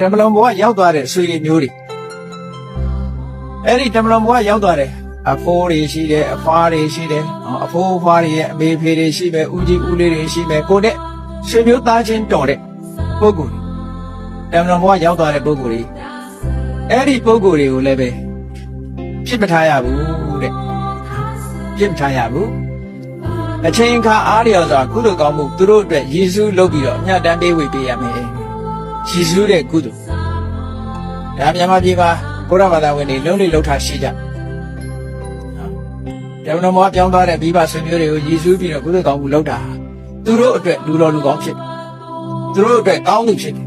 တမလွန်ဘဝရောက်သွားတဲ့ဆွေတွေမျိုးတွေအဲ့ဒီတမလွန်ဘဝရောက်သွားတဲ့အဖိုးတွေရှိတယ်အဖွားတွေရှိတယ်အဖိုးအဖွားတွေရဲ့အမေဖေတွေရှိမယ်ဦးကြီးဦးလေးတွေရှိမယ်ကိုတဲ့ဆွေမျိုးသားချင်းတော်တဲ့ပုဂ္ဂိုလ်တမလွန်ဘဝရောက်သွားတဲ့ပုဂ္ဂိုလ်တွေအဲ့ဒီပုဂ္ဂိုလ်တွေကိုလည်းပဲဖြစ်မထားရဘူးတဲ့ဖြစ်မထားရဘူးအချိန်အခါအားလျော်စွာကုသိုလ်ကောင်းမှုသူတို့အတွက်ယေရှုလုပ်ပြီးတော့အမြတ်တမ်းပေးဝေပေးရမယ်ယေရှုတဲ့ကုသိုလ်ဒါမြန်မာပြည်မှာဘုရားဘာသာဝင်တွေလုံးလေးလှုပ်ထားရှိကြတမန်တော်ပြောင်းသွားတဲ့မိဘဆွေမျိုးတွေကိုယေရှုပြီးတော့ကုသိုလ်ကောင်းမှုလုပ်တာသူတို့အတွက်လူတော်လူကောင်းဖြစ်သူတို့အတွက်ကောင်းသူဖြစ်တယ်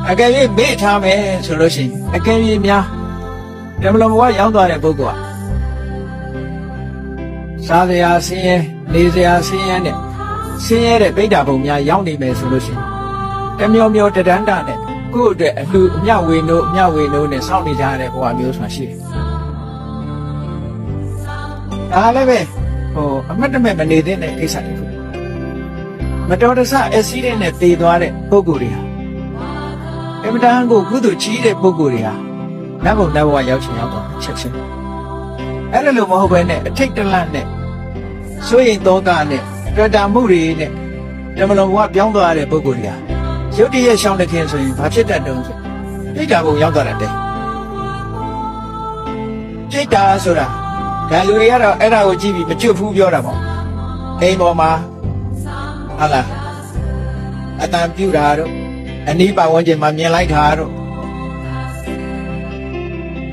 အကယ်၍မေ့ထားမယ်ဆိုလို့ရှိရင်အကယ်၍များတမန်တော်ရောက်သွားတဲ့ပုဂ္ဂိုလ်ကစားစရာဆင်းရဲနေစရာဆင်းရဲနဲ့ဆင်းရဲတဲ့ဗိဒ္ဓဘုံများရောက်နေမယ်ဆိုလို့ရှိရင်တမျိုးမျိုးတဒန္တနဲ့ကိုယ့်အတွက်အလှအမြဝေနိုးနဲ့စောင့်နေကြရတဲ့ဘဝမျိုးဆိုတာရှိတယ်။ဒါလည်းပဲအမတ်တမဲ့မနေသင့်တဲ့ကိစ္စတစ်ခု။မတော်တဆအက်ဆီဒင့်နဲ့သေသွားတဲ့ပုဂ္ဂိုလ်တွေဟာအမတန်ကိုကုသိုလ်ကြီးတဲ့ပုဂ္ဂိုလ်တွေဟာနတ်ဘုံနတ်ဘဝရောက်ချင်ရောက်တော့ချက်ချင်းအဲ့လိုမဟုတ်ဘဲနဲ့အထိတ်တလန့်နဲ့စိုးရိမ်သောကနဲ့တွေ့တာမှုတွေနဲ့တမလွန်ဘဝပြောင်းသွားတဲ့ပုဂ္ဂိုလ်တွေဟာရုတ်တရက်ရှောင်းတဲ့ခင်ဆိုရင်ဘာဖြစ်တတ်တုံးဆိုပြိတ္တာဘုံရောက်သွားတဲ့ပြိတ္တာဆိုတာဒါလူတွေကတော့အဲ့ဒါကိုကြည့်ပြီးမကျွတ်ဘူးပြောတာပေါ့အိမ်ပေါ်မှာဟာလားအတန်ပြူတာတို့အနီးပတ်ဝန်းကျင်မှာမြင်လိုက်တာတို့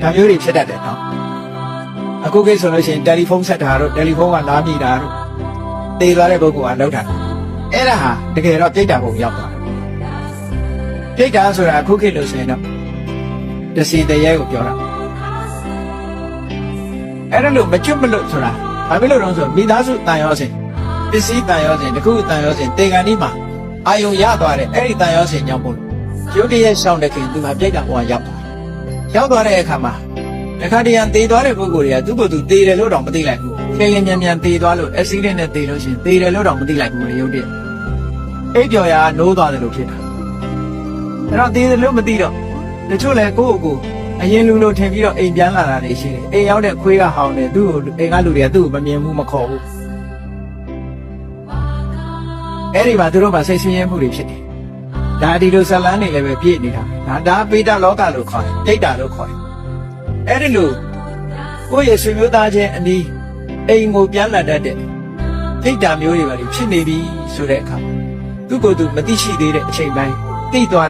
ဒါမျိုးတွေဖြစ်တတ်တယ်နော်အခုကိစ္စဆိုလို့ရှိရင်တယ်လီဖုန်းဆက်တာတို့တယ်လီဖုန်းကလာမိတာတို့တေးသွားတဲ့ပုဂ္ဂိုလ်ကလောက်တာအဲ့ဒါဟာတကယ်တော့ပြိတ္တာဘုံရောက်သွားတယ်ပြိတ္တာဆိုတာအခုခေတ်လို့ဆိုရင်တော့တစီတရေကိုပြောတာအဲ့ဒါလို့မကျွတ်မလွတ်ဆိုတာဘာဖြစ်လို့လဲဆိုမိသားစုတန်ရောစဉ်ပစ္စည်းတန်ရောစဉ်တခုတန်ရောစဉ်တေကန်ဒီမှာအာယုံရသွားတယ်အဲ့ဒီတန်ရောစဉ်ကြောင့်မို့လို့ရုတ်တရက်ရှောင်းတဲ့ခင်သူမှာပြိတ္တာဘုံရောက်သွားတဲ့အခါမှာတခါတည်းရန်သေသွားတဲ့ပုဂ္ဂိုလ်တွေကသူ့ကိုယ်သူသေတယ်လို့တော့မသိလိုက်ဘူး။ခင်မြန်သေသွားလို့ accident နဲ့သေလို့ရှိရင်သေတယ်လို့တော့မသိလိုက်ဘူးလေရုပ်တရက်။အိပ်ပျော်ရာနိုးသွားတယ်လို့ဖြစ်တာ။အဲ့တော့သေတယ်လို့မသိတော့တချို့လည်းကိုယ့်ကိုယ်အရင်လူလိုထင်ပြီးတော့အိမ်ပြန်လာတာတွေရှိတယ်။အိမ်ရောက်တဲ့ခွေးကဟောင်းတယ်သူ့ကိုအိမ်ကလူတွေကသူ့ကိုမမြင်ဘူးမခေါ်ဘူး။အဲ့ဒီမှာသူတို့ကစိတ်ဆင်းရဲမှုတွေဖြစ်တယ်။ဒါဒီလိုဇလန်းနေလည်းပဲပြည့်နေတာ။ဒါပေတလောကလို့ခေါ်တယ်။ဒိဋ္ဌာလို့ခေါ်တယ်။အဲ့ဒီလိုကိုယ့်ရဲ့ဆွေမျိုးသားချင်းအနီးအိမ်ကိုပြန်လာတတ်တဲ့ဒိဋ္ဌာမျိုးတွေပါဖြစ်နေပြီဆိုတဲ့အခါသူ့ကိုယ်သူမသိရှိသေးတဲ့အချိန်ပိုင်းသိသွား